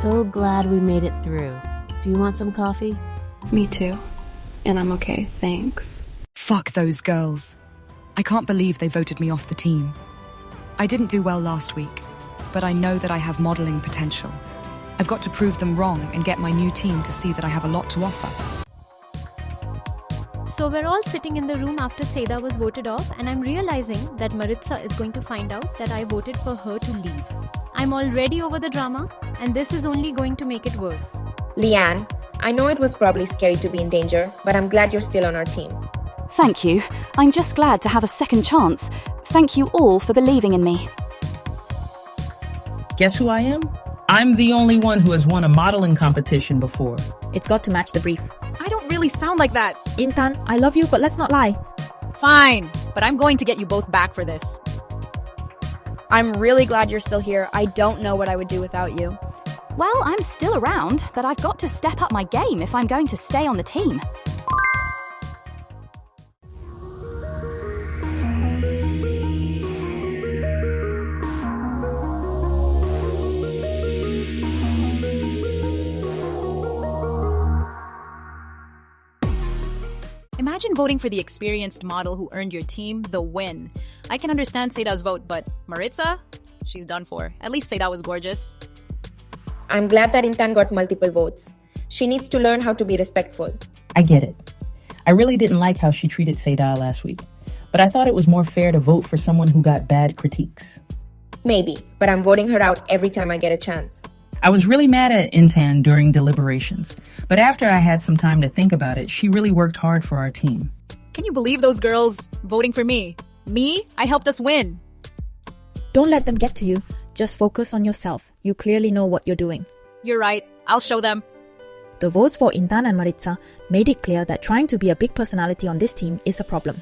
So glad we made it through. Do you want some coffee? Me too. And I'm okay, thanks. Fuck those girls. I can't believe they voted me off the team. I didn't do well last week, but I know that I have modeling potential. I've got to prove them wrong and get my new team to see that I have a lot to offer. So we're all sitting in the room after Seda was voted off, and I'm realizing that Maritza is going to find out that I voted for her to leave. I'm already over the drama, and this is only going to make it worse. Leanne, I know it was probably scary to be in danger, but I'm glad you're still on our team. Thank you. I'm just glad to have a second chance. Thank you all for believing in me. Guess who I am? I'm the only one who has won a modeling competition before. It's got to match the brief. I don't really sound like that. Intan, I love you, but let's not lie. Fine, but I'm going to get you both back for this. I'm really glad you're still here. I don't know what I would do without you. Well, I'm still around, but I've got to step up my game if I'm going to stay on the team. Imagine voting for the experienced model who earned your team the win. I can understand Seda's vote, but Maritza? She's done for. At least Seda was gorgeous. I'm glad that Intan got multiple votes. She needs to learn how to be respectful. I get it. I really didn't like how she treated Seda last week, but I thought it was more fair to vote for someone who got bad critiques. Maybe, but I'm voting her out every time I get a chance. I was really mad at Intan during deliberations, but after I had some time to think about it, she really worked hard for our team. Can you believe those girls voting for me? Me? I helped us win. Don't let them get to you. Just focus on yourself. You clearly know what you're doing. You're right. I'll show them. The votes for Intan and Maritza made it clear that trying to be a big personality on this team is a problem.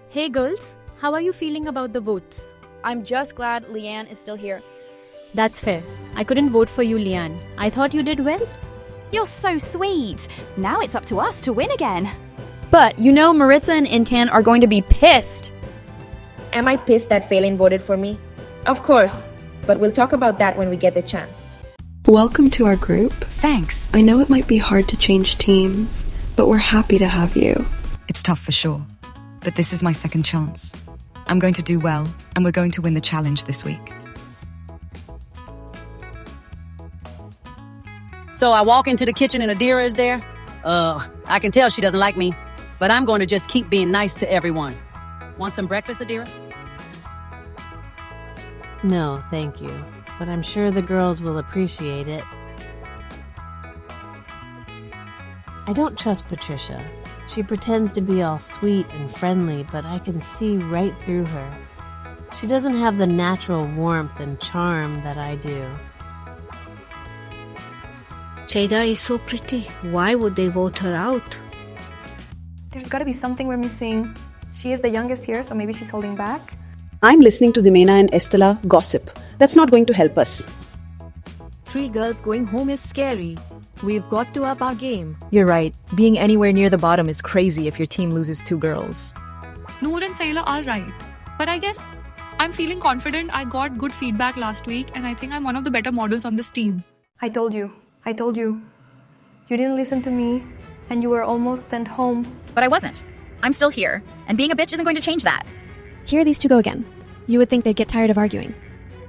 Hey girls, how are you feeling about the votes? I'm just glad Leanne is still here. That's fair. I couldn't vote for you, Leanne. I thought you did well. You're so sweet. Now it's up to us to win again. But you know Maritza and Intan are going to be pissed. Am I pissed that Phelan voted for me? Of course, but we'll talk about that when we get the chance. Welcome to our group. Thanks. I know it might be hard to change teams, but we're happy to have you. It's tough for sure, but this is my second chance. I'm going to do well, and we're going to win the challenge this week. So I walk into the kitchen and Adira is there. I can tell she doesn't like me, but I'm going to just keep being nice to everyone. Want some breakfast, Adira? No, thank you. But I'm sure the girls will appreciate it. I don't trust Patricia. She pretends to be all sweet and friendly, but I can see right through her. She doesn't have the natural warmth and charm that I do. Seda is so pretty. Why would they vote her out? There's gotta be something we're missing. She is the youngest here, so maybe she's holding back. I'm listening to Zimena and Estella gossip. That's not going to help us. 3 girls going home is scary. We've got to up our game. You're right. Being anywhere near the bottom is crazy if your team loses 2 girls. Noor and Sayla are right. But I guess I'm feeling confident. I got good feedback last week and I think I'm one of the better models on this team. I told you. You didn't listen to me and you were almost sent home. But I wasn't. I'm still here, and being a bitch isn't going to change that. Here these two go again. You would think they'd get tired of arguing.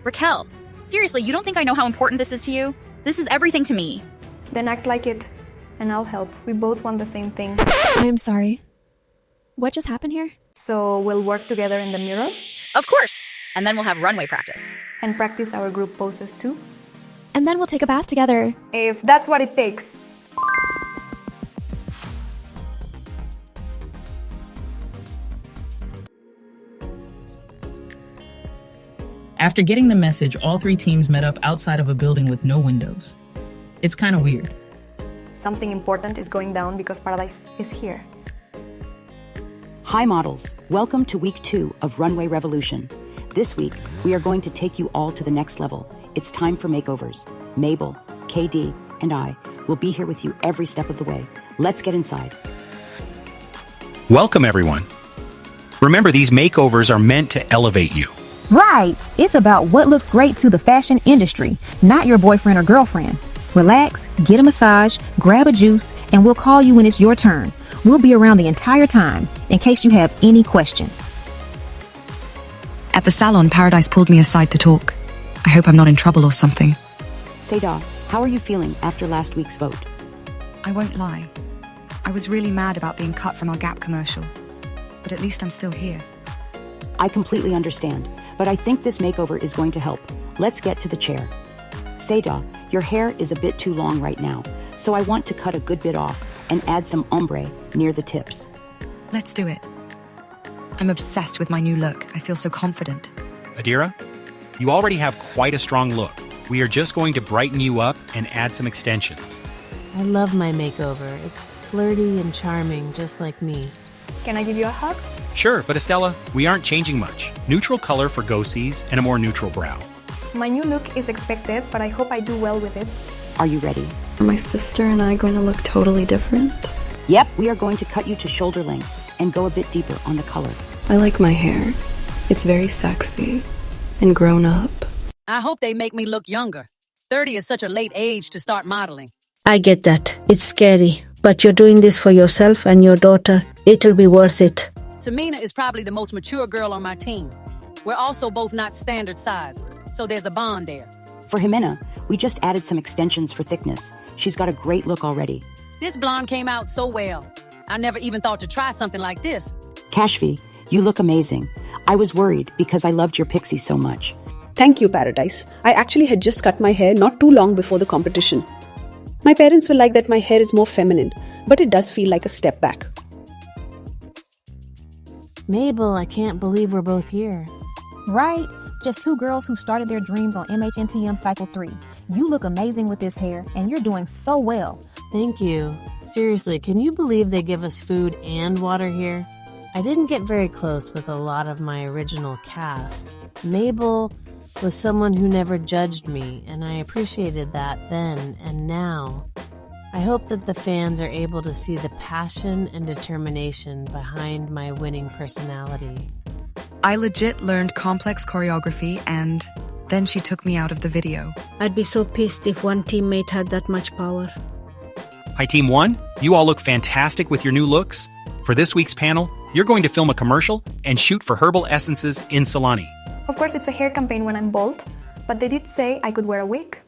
Raquel, seriously, you don't think I know how important this is to you? This is everything to me. Then act like it, and I'll help. We both want the same thing. I'm sorry. What just happened here? So we'll work together in the mirror? Of course! And then we'll have runway practice. And practice our group poses too? And then we'll take a bath together. If that's what it takes. After getting the message, all 3 teams met up outside of a building with no windows. It's kind of weird. Something important is going down because Paradise is here. Hi models, welcome to week 2 of Runway Revolution. This week, we are going to take you all to the next level. It's time for makeovers. Mabel, KD, and I will be here with you every step of the way. Let's get inside. Welcome everyone. Remember, these makeovers are meant to elevate you. Right. It's about what looks great to the fashion industry, not your boyfriend or girlfriend. Relax, get a massage, grab a juice, and we'll call you when it's your turn. We'll be around the entire time in case you have any questions. At the salon, Paradise pulled me aside to talk. I hope I'm not in trouble or something. Seda, how are you feeling after last week's vote? I won't lie. I was really mad about being cut from our Gap commercial. But at least I'm still here. I completely understand, but I think this makeover is going to help. Let's get to the chair. Seda, your hair is a bit too long right now, so I want to cut a good bit off and add some ombre near the tips. Let's do it. I'm obsessed with my new look. I feel so confident. Adira, you already have quite a strong look. We are just going to brighten you up and add some extensions. I love my makeover. It's flirty and charming, just like me. Can I give you a hug? Sure, but Estella, we aren't changing much. Neutral color for go-sees and a more neutral brow. My new look is expected, but I hope I do well with it. Are you ready? Are my sister and I going to look totally different? Yep, we are going to cut you to shoulder length and go a bit deeper on the color. I like my hair. It's very sexy and grown up. I hope they make me look younger. 30 is such a late age to start modeling. I get that. It's scary. But you're doing this for yourself and your daughter. It'll be worth it. Samina is probably the most mature girl on my team. We're also both not standard size, so there's a bond there. For Jimena, we just added some extensions for thickness. She's got a great look already. This blonde came out so well. I never even thought to try something like this. Kashfi, you look amazing. I was worried because I loved your pixie so much. Thank you, Paradise. I actually had just cut my hair not too long before the competition. My parents will like that my hair is more feminine, but it does feel like a step back. Mabel, I can't believe we're both here. Right? Just two girls who started their dreams on MHNTM Cycle 3. You look amazing with this hair, and you're doing so well. Thank you. Seriously, can you believe they give us food and water here? I didn't get very close with a lot of my original cast. Mabel was someone who never judged me, and I appreciated that then and now. I hope that the fans are able to see the passion and determination behind my winning personality. I legit learned complex choreography, and then she took me out of the video. I'd be so pissed if one teammate had that much power. Hi, Team 1. You all look fantastic with your new looks. For this week's panel, you're going to film a commercial and shoot for herbal essences in Solani. Of course, it's a hair campaign when I'm bald, but they did say I could wear a wig.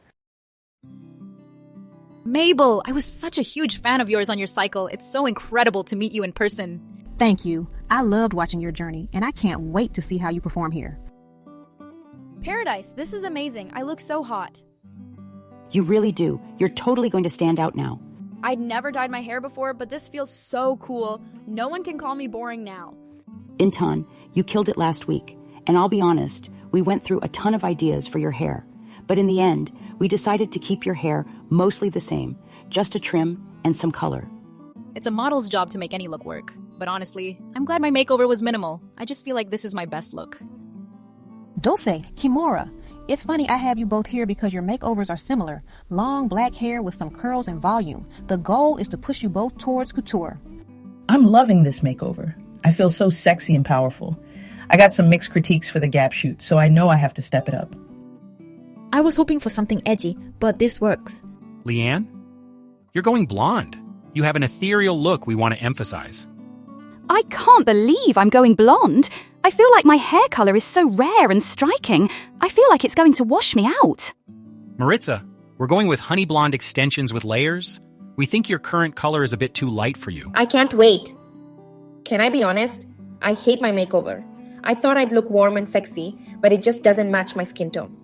Mabel, I was such a huge fan of yours on your cycle. It's so incredible to meet you in person. Thank you. I loved watching your journey, and I can't wait to see how you perform here. Paradise, this is amazing. I look so hot. You really do. You're totally going to stand out now. I'd never dyed my hair before, but this feels so cool. No one can call me boring now. Intan, you killed it last week. And I'll be honest, we went through a ton of ideas for your hair. But in the end, we decided to keep your hair mostly the same, just a trim and some color. It's a model's job to make any look work. But honestly, I'm glad my makeover was minimal. I just feel like this is my best look. Dulce, Kimura, it's funny I have you both here because your makeovers are similar. Long black hair with some curls and volume. The goal is to push you both towards couture. I'm loving this makeover. I feel so sexy and powerful. I got some mixed critiques for the Gap shoot, so I know I have to step it up. I was hoping for something edgy, but this works. Leanne, you're going blonde. You have an ethereal look we want to emphasize. I can't believe I'm going blonde. I feel like my hair color is so rare and striking. I feel like it's going to wash me out. Maritza, we're going with honey blonde extensions with layers. We think your current color is a bit too light for you. I can't wait. Can I be honest? I hate my makeover. I thought I'd look warm and sexy, but it just doesn't match my skin tone.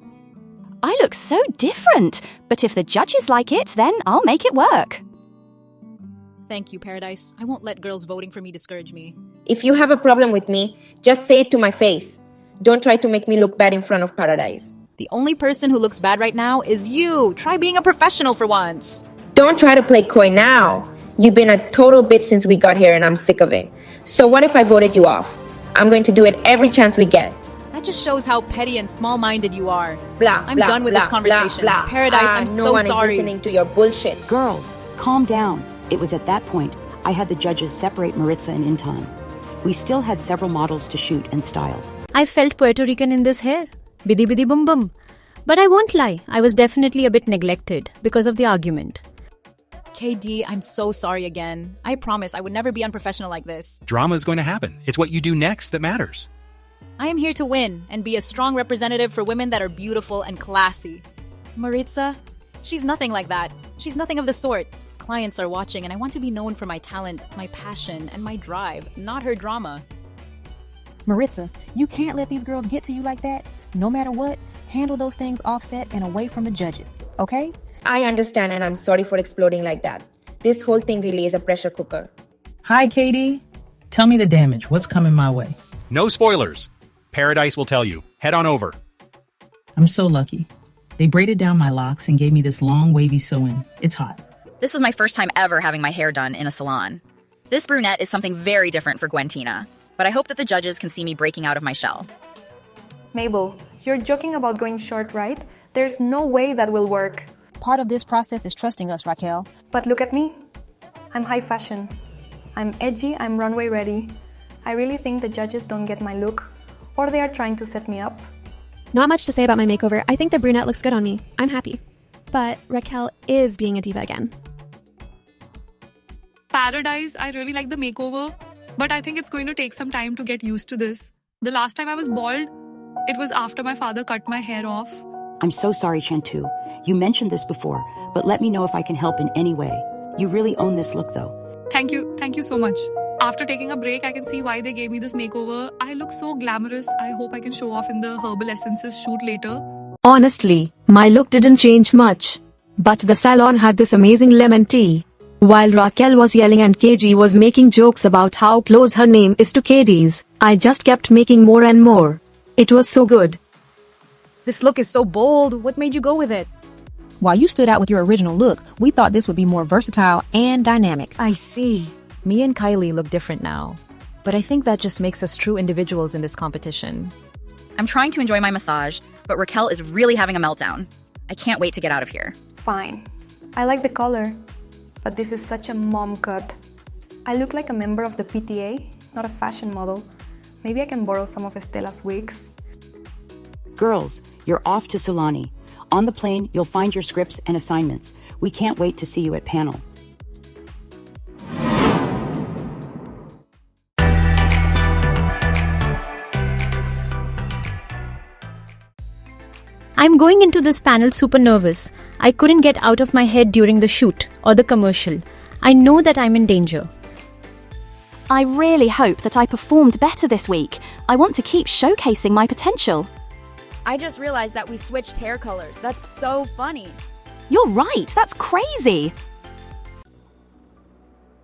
I look so different, but if the judges like it, then I'll make it work. Thank you, Paradise. I won't let girls voting for me discourage me. If you have a problem with me, just say it to my face. Don't try to make me look bad in front of Paradise. The only person who looks bad right now is you. Try being a professional for once. Don't try to play coy now. You've been a total bitch since we got here and I'm sick of it. So what if I voted you off? I'm going to do it every chance we get. That just shows how petty and small-minded you are. Blah, I'm blah, done with blah, this conversation. Blah, blah. Paradise, I'm no so one sorry. is listening to your bullshit. Girls, calm down. It was at that point I had the judges separate Maritza and Intan. We still had several models to shoot and style. I felt Puerto Rican in this hair. Bidi bidi bum bum. But I won't lie, I was definitely a bit neglected because of the argument. KD, I'm so sorry again. I promise I would never be unprofessional like this. Drama is going to happen. It's what you do next that matters. I am here to win and be a strong representative for women that are beautiful and classy. Maritza, she's nothing like that. She's nothing of the sort. Clients are watching and I want to be known for my talent, my passion, and my drive, not her drama. Maritza, you can't let these girls get to you like that. No matter what, handle those things offset and away from the judges, okay? I understand and I'm sorry for exploding like that. This whole thing really is a pressure cooker. Hi, Katie. Tell me the damage. What's coming my way? No spoilers. Paradise will tell you. Head on over. I'm so lucky. They braided down my locks and gave me this long, wavy sew-in. It's hot. This was my first time ever having my hair done in a salon. This brunette is something very different for Gwentina, but I hope that the judges can see me breaking out of my shell. Mabel, you're joking about going short, right? There's no way that will work. Part of this process is trusting us, Raquel. But look at me. I'm high fashion. I'm edgy, I'm runway ready. I really think the judges don't get my look, or they are trying to set me up. Not much to say about my makeover. I think the brunette looks good on me. I'm happy. But Raquel is being a diva again. Paradise, I really like the makeover, but I think it's going to take some time to get used to this. The last time I was bald, it was after my father cut my hair off. I'm so sorry, Chantu. You mentioned this before, but let me know if I can help in any way. You really own this look, though. Thank you so much. After taking a break, I can see why they gave me this makeover. I look so glamorous. I hope I can show off in the herbal essences shoot later. Honestly, my look didn't change much. But the salon had this amazing lemon tea. While Raquel was yelling and KG was making jokes about how close her name is to KD's, I just kept making more and more. It was so good. This look is so bold. What made you go with it? While you stood out with your original look, we thought this would be more versatile and dynamic. I see. Me and Kylie look different now. But I think that just makes us true individuals in this competition. I'm trying to enjoy my massage, but Raquel is really having a meltdown. I can't wait to get out of here. Fine. I like the color, but this is such a mom cut. I look like a member of the PTA, not a fashion model. Maybe I can borrow some of Estella's wigs. Girls, you're off to Solani. On the plane, you'll find your scripts and assignments. We can't wait to see you at panel. I'm going into this panel super nervous. I couldn't get out of my head during the shoot or the commercial. I know that I'm in danger. I really hope that I performed better this week. I want to keep showcasing my potential. I just realized that we switched hair colors. That's so funny. You're right, that's crazy.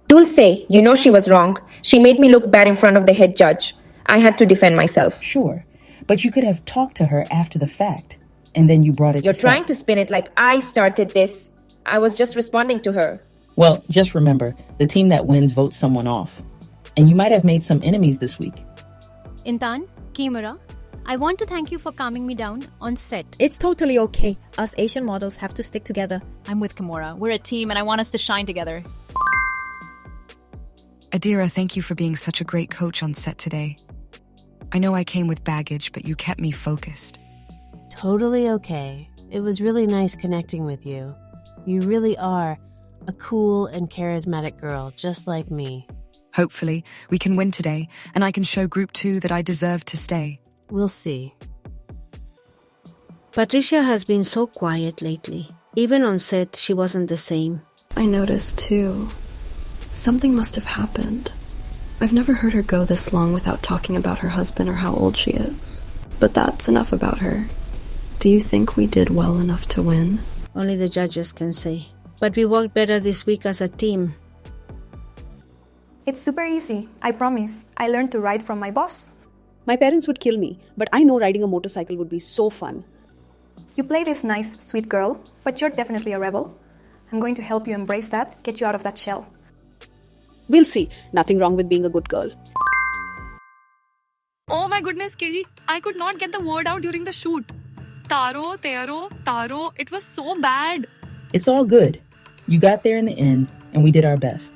Dulce, you know she was wrong. She made me look bad in front of the head judge. I had to defend myself. Sure, but you could have talked to her after the fact, and then you brought it You're to trying to spin it like I started this. I was just responding to her. Well, just remember, the team that wins votes someone off. And you might have made some enemies this week. Intan, Kimura, I want to thank you for calming me down on set. It's totally okay. Us Asian models have to stick together. I'm with Kimura. We're a team and I want us to shine together. Adira, thank you for being such a great coach on set today. I know I came with baggage, but you kept me focused. Totally okay. It was really nice connecting with you. You really are a cool and charismatic girl, just like me. Hopefully, we can win today, and I can show Group 2 that I deserve to stay. We'll see. Patricia has been so quiet lately. Even on set, she wasn't the same. I noticed too. Something must have happened. I've never heard her go this long without talking about her husband or how old she is. But that's enough about her. Do you think we did well enough to win? Only the judges can say. But we worked better this week as a team. It's super easy, I promise. I learned to ride from my boss. My parents would kill me, but I know riding a motorcycle would be so fun. You play this nice, sweet girl, but you're definitely a rebel. I'm going to help you embrace that, get you out of that shell. We'll see. Nothing wrong with being a good girl. Oh my goodness, KG. I could not get the word out during the shoot. Taro, Taro. It was so bad. It's all good. You got there in the end, and we did our best.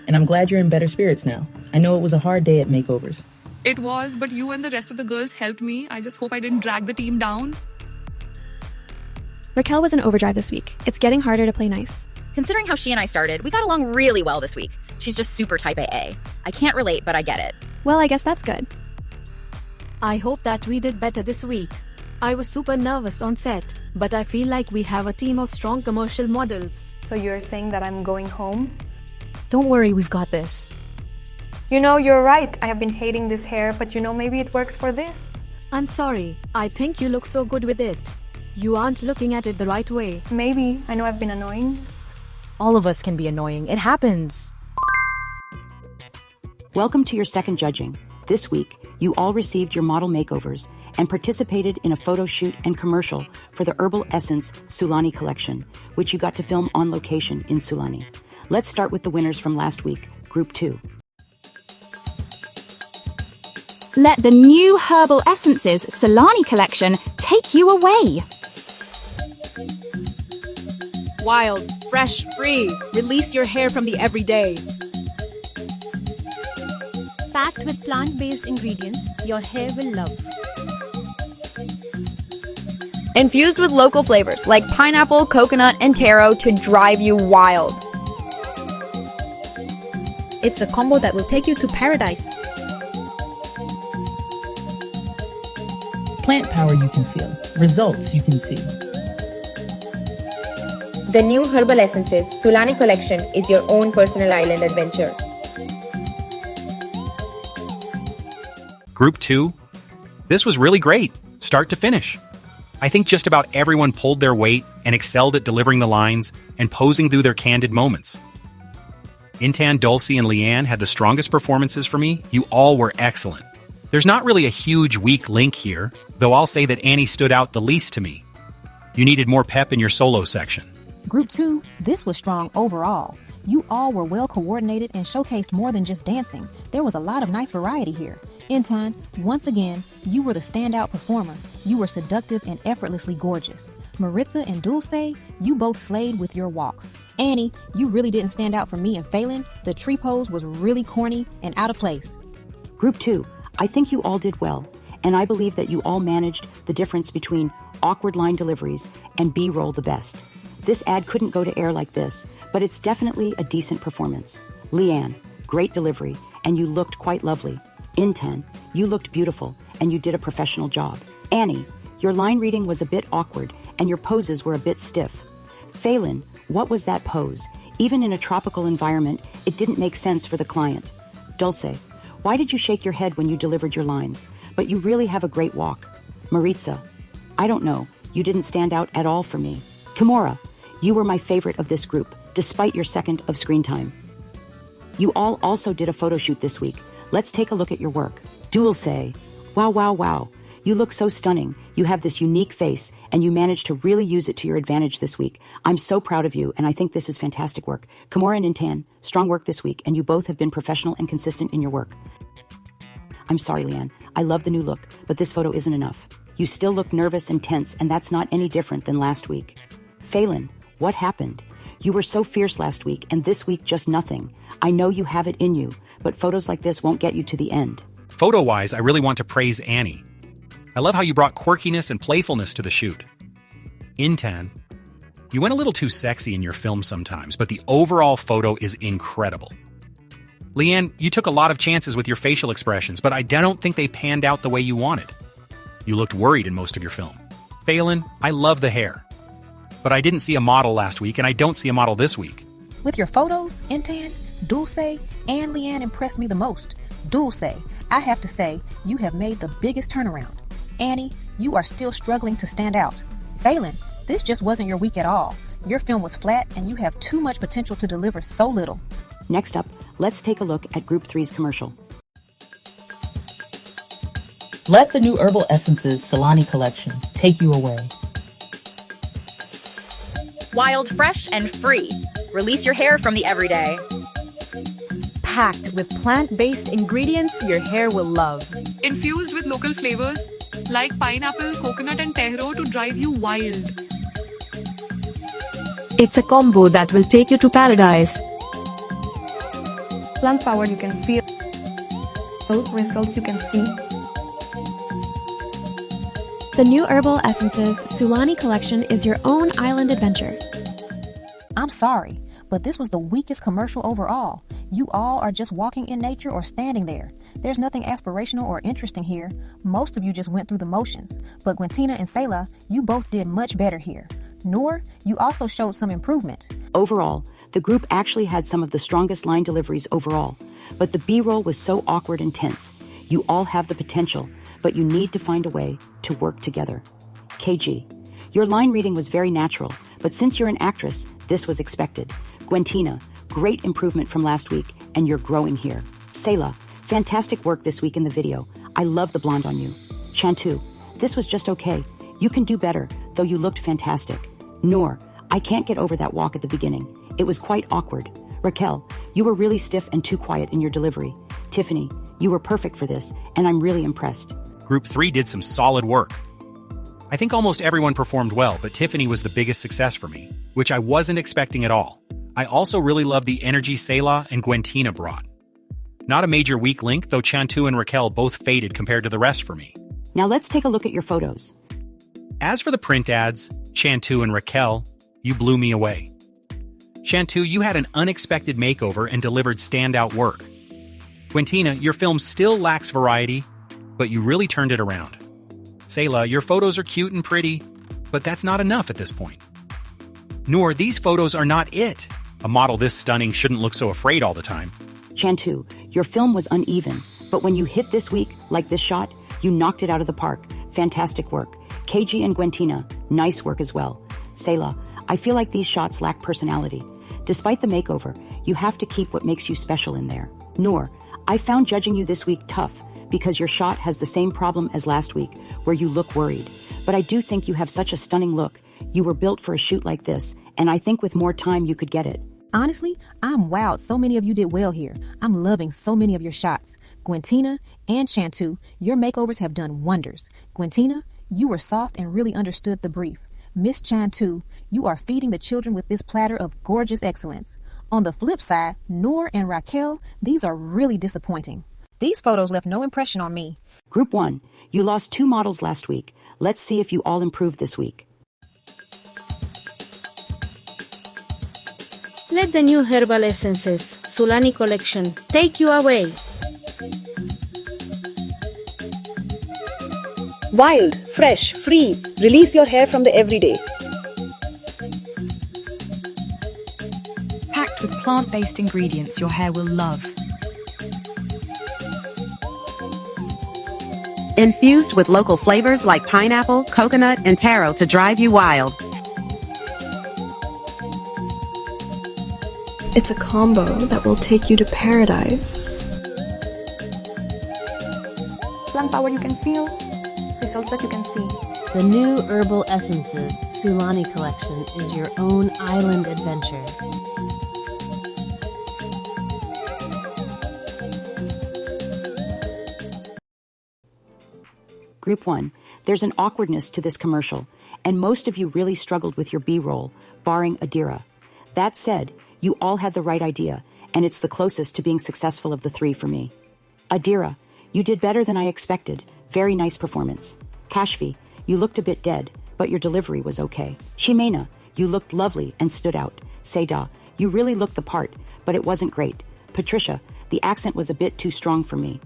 And I'm glad you're in better spirits now. I know it was a hard day at makeovers. It was, but you and the rest of the girls helped me. I just hope I didn't drag the team down. Raquel was in overdrive this week. It's getting harder to play nice. Considering how she and I started, we got along really well this week. She's just super type AA. I can't relate, but I get it. Well, I guess that's good. I hope that we did better this week. I was super nervous on set, but I feel like we have a team of strong commercial models. So you're saying that I'm going home? Don't worry, we've got this. You know, you're right. I have been hating this hair, but you know, maybe it works for this. I'm sorry. I think you look so good with it. You aren't looking at it the right way. Maybe. I know I've been annoying. All of us can be annoying. It happens. Welcome to your second judging. This week, you all received your model makeovers and participated in a photo shoot and commercial for the Herbal Essence Sulani collection, which you got to film on location in Sulani. Let's start with the winners from last week, Group 2. Let the new Herbal Essences Sulani collection take you away. Wild, fresh, free. Release your hair from the everyday. Packed with plant-based ingredients your hair will love. Infused with local flavors like pineapple, coconut, and taro to drive you wild. It's a combo that will take you to paradise. Plant power you can feel. Results you can see. The new Herbal Essences Sulani collection is your own personal island adventure. Group 2. This was really great, start to finish. I think just about everyone pulled their weight and excelled at delivering the lines and posing through their candid moments. Intan, Dulcie, and Leanne had the strongest performances for me. You all were excellent. There's not really a huge weak link here, though I'll say that Annie stood out the least to me. You needed more pep in your solo section. Group 2, this was strong overall. You all were well coordinated and showcased more than just dancing. There was a lot of nice variety here. Intan, once again, you were the standout performer. You were seductive and effortlessly gorgeous. Maritza and Dulce, you both slayed with your walks. Annie, you really didn't stand out for me, and Phelan, the tree pose was really corny and out of place. Group 2, I think you all did well, and I believe that you all managed the difference between awkward line deliveries and B-roll the best. This ad couldn't go to air like this, but it's definitely a decent performance. Leanne, great delivery, and you looked quite lovely. Intan, you looked beautiful, and you did a professional job. Annie, your line reading was a bit awkward, and your poses were a bit stiff. Phelan, what was that pose? Even in a tropical environment, it didn't make sense for the client. Dulce, why did you shake your head when you delivered your lines? But you really have a great walk. Maritza, I don't know, you didn't stand out at all for me. Kimura, you were my favorite of this group, despite your second of screen time. You all also did a photo shoot this week. Let's take a look at your work. Dulce, wow, wow, wow. You look so stunning. You have this unique face, and you managed to really use it to your advantage this week. I'm so proud of you, and I think this is fantastic work. Kimura and Intan, strong work this week, and you both have been professional and consistent in your work. I'm sorry, Leanne. I love the new look, but this photo isn't enough. You still look nervous and tense, and that's not any different than last week. Phelan, what happened? You were so fierce last week, and this week just nothing. I know you have it in you, but photos like this won't get you to the end. Photo-wise, I really want to praise Annie. I love how you brought quirkiness and playfulness to the shoot. Intan, you went a little too sexy in your film sometimes, but the overall photo is incredible. Leanne, you took a lot of chances with your facial expressions, but I don't think they panned out the way you wanted. You looked worried in most of your film. Phelan, I love the hair. But I didn't see a model last week, and I don't see a model this week. With your photos, Intan, Dulce, and Leanne impressed me the most. Dulce, I have to say, you have made the biggest turnaround. Annie, you are still struggling to stand out. Phelan, this just wasn't your week at all. Your film was flat, and you have too much potential to deliver so little. Next up, let's take a look at Group 3's commercial. Let the new Herbal Essences Sulani collection take you away. Wild, fresh, and free. Release your hair from the everyday. Packed with plant-based ingredients your hair will love. Infused with local flavors like pineapple, coconut, and taro to drive you wild. It's a combo that will take you to paradise. Plant power you can feel. results you can see. The new Herbal Essences Sulani collection is your own island adventure. I'm sorry, but this was the weakest commercial overall. You all are just walking in nature or standing there. There's nothing aspirational or interesting here. Most of you just went through the motions. But Gwentina and Selah, you both did much better here. Noor, you also showed some improvement. Overall, the group actually had some of the strongest line deliveries overall, but the B-roll was so awkward and tense. You all have the potential, but you need to find a way to work together. KG, your line reading was very natural, but since you're an actress, this was expected. Gwentina, great improvement from last week, and you're growing here. Selah, fantastic work this week in the video. I love the blonde on you. Shantu, this was just okay. You can do better, though you looked fantastic. Noor, I can't get over that walk at the beginning. It was quite awkward. Raquel, you were really stiff and too quiet in your delivery. Tiffany, you were perfect for this, and I'm really impressed. Group 3 did some solid work. I think almost everyone performed well, but Tiffany was the biggest success for me, which I wasn't expecting at all. I also really loved the energy Selah and Gwentina brought. Not a major weak link, though Chantu and Raquel both faded compared to the rest for me. Now let's take a look at your photos. As for the print ads, Chantu and Raquel, you blew me away. Chantu, you had an unexpected makeover and delivered standout work. Gwentina, your film still lacks variety, but you really turned it around. Selah, your photos are cute and pretty, but that's not enough at this point. Noor, these photos are not it. A model this stunning shouldn't look so afraid all the time. Chantu, your film was uneven, but when you hit this week, like this shot, you knocked it out of the park. Fantastic work. KG and Gwentina, nice work as well. Selah, I feel like these shots lack personality. Despite the makeover, you have to keep what makes you special in there. Noor, I found judging you this week tough because your shot has the same problem as last week, where you look worried. But I do think you have such a stunning look. You were built for a shoot like this, and I think with more time you could get it. Honestly, I'm wowed so many of you did well here. I'm loving so many of your shots. Gwentina and Chantu, your makeovers have done wonders. Gwentina, you were soft and really understood the brief. Miss Chantu, you are feeding the children with this platter of gorgeous excellence. On the flip side, Noor and Raquel, these are really disappointing. These photos left no impression on me. Group 1, you lost 2 models last week. Let's see if you all improved this week. Let the new Herbal Essences Sulani collection take you away. Wild, fresh, free. Release your hair from the everyday. Packed with plant-based ingredients your hair will love. Infused with local flavors like pineapple, coconut, and taro to drive you wild. It's a combo that will take you to paradise. Plant power you can feel, results that you can see. The new Herbal Essences Sulani collection is your own island adventure. Group 1, there's an awkwardness to this commercial, and most of you really struggled with your B-roll, barring Adira. That said, you all had the right idea, and it's the closest to being successful of the 3 for me. Adira, you did better than I expected. Very nice performance. Kashfi, you looked a bit dead, but your delivery was okay. Shimena, you looked lovely and stood out. Seda, you really looked the part, but it wasn't great. Patricia, the accent was a bit too strong for me.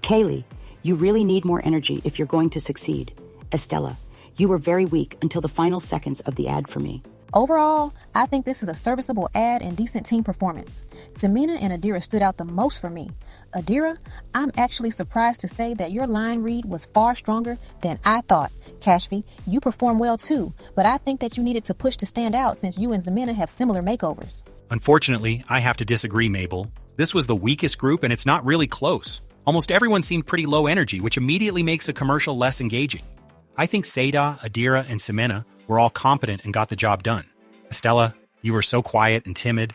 Kaylee, you really need more energy if you're going to succeed. Estella, you were very weak until the final seconds of the ad for me. Overall, I think this is a serviceable ad and decent team performance. Samina and Adira stood out the most for me. Adira, I'm actually surprised to say that your line read was far stronger than I thought. Kashfi, you performed well too, but I think that you needed to push to stand out since you and Zamina have similar makeovers. Unfortunately, I have to disagree, Mabel. This was the weakest group and it's not really close. Almost everyone seemed pretty low energy, which immediately makes a commercial less engaging. I think Seda, Adira, and Samena were all competent and got the job done. Estella, you were so quiet and timid.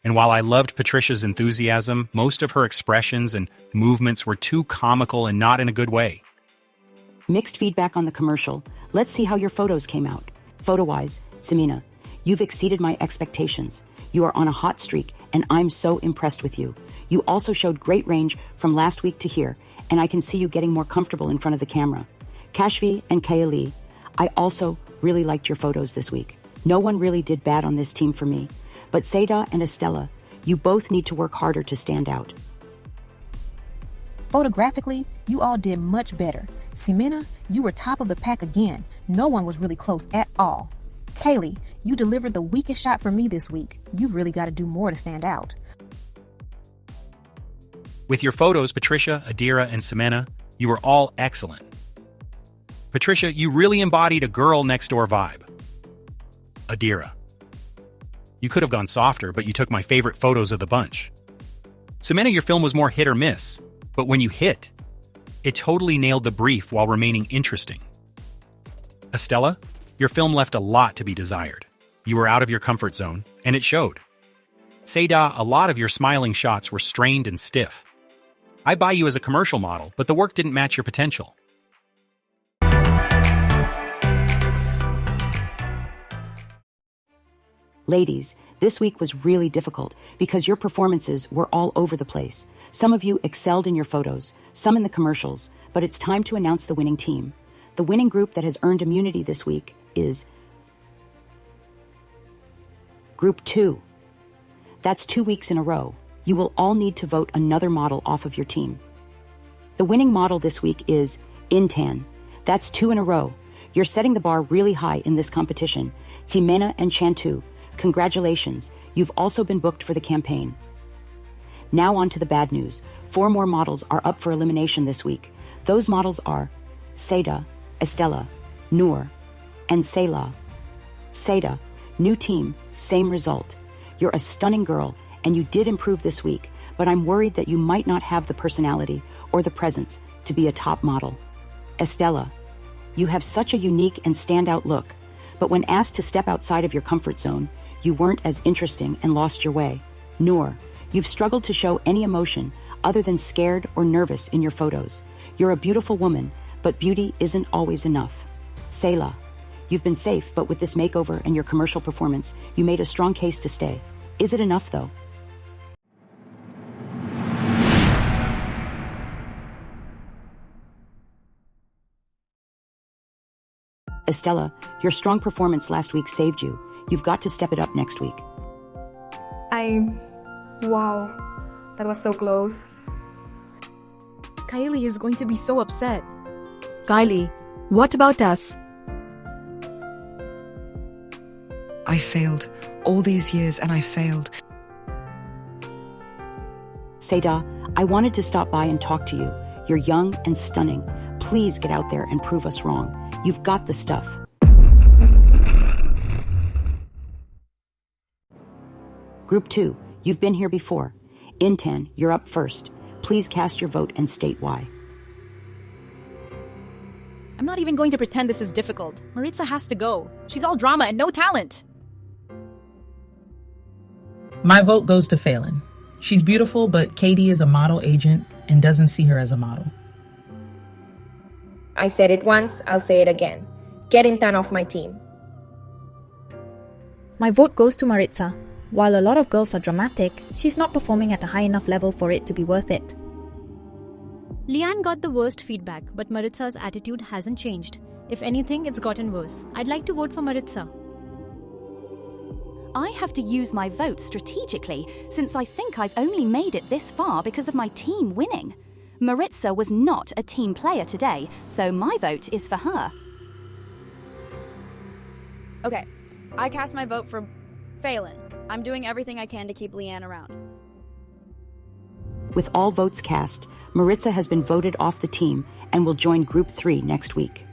And while I loved Patricia's enthusiasm, most of her expressions and movements were too comical and not in a good way. Mixed feedback on the commercial. Let's see how your photos came out. Photo-wise, Samina, you've exceeded my expectations. You are on a hot streak, and I'm so impressed with you. You also showed great range from last week to here, and I can see you getting more comfortable in front of the camera. Kashvi and Kayali, I also really liked your photos this week. No one really did bad on this team for me. But Seda and Estella, you both need to work harder to stand out. Photographically, you all did much better. Ximena, you were top of the pack again. No one was really close at all. Kaylee, you delivered the weakest shot for me this week. You've really got to do more to stand out. With your photos, Patricia, Adira, and Ximena, you were all excellent. Patricia, you really embodied a girl next door vibe. Adira, you could have gone softer, but you took my favorite photos of the bunch. Ximena, your film was more hit or miss, but when you hit, it totally nailed the brief while remaining interesting. Estella, your film left a lot to be desired. You were out of your comfort zone, and it showed. Seda, a lot of your smiling shots were strained and stiff. I buy you as a commercial model, but the work didn't match your potential. Ladies, this week was really difficult because your performances were all over the place. Some of you excelled in your photos, some in the commercials, but it's time to announce the winning team. The winning group that has earned immunity this week is Group 2. That's 2 weeks in a row. You will all need to vote another model off of your team. The winning model this week is Intan. That's 2 in a row. You're setting the bar really high in this competition. Ximena and Chantu, congratulations. You've also been booked for the campaign. Now on to the bad news. 4 more models are up for elimination this week. Those models are Seda, Estella, Noor, and Selah. Seda, new team, same result. You're a stunning girl, and you did improve this week, but I'm worried that you might not have the personality or the presence to be a top model. Estella, you have such a unique and standout look, but when asked to step outside of your comfort zone, you weren't as interesting and lost your way. Noor, you've struggled to show any emotion other than scared or nervous in your photos. You're a beautiful woman, but beauty isn't always enough. Selah, you've been safe, but with this makeover and your commercial performance, you made a strong case to stay. Is it enough, though? Estella, your strong performance last week saved you. You've got to step it up next week. Wow, that was so close. Kylie is going to be so upset. Kylie, what about us? I failed. All these years, and I failed. Seda, I wanted to stop by and talk to you. You're young and stunning. Please get out there and prove us wrong. You've got the stuff. Group 2, you've been here before. Intan, you're up first. Please cast your vote and state why. I'm not even going to pretend this is difficult. Maritza has to go. She's all drama and no talent. My vote goes to Phelan. She's beautiful, but Katie is a model agent and doesn't see her as a model. I said it once, I'll say it again. Get Intan off my team. My vote goes to Maritza. While a lot of girls are dramatic, she's not performing at a high enough level for it to be worth it. Leanne got the worst feedback, but Maritza's attitude hasn't changed. If anything, it's gotten worse. I'd like to vote for Maritza. I have to use my vote strategically, since I think I've only made it this far because of my team winning. Maritza was not a team player today, so my vote is for her. Okay, I cast my vote for Phelan. I'm doing everything I can to keep Leanne around. With all votes cast, Maritza has been voted off the team and will join Group 3 next week.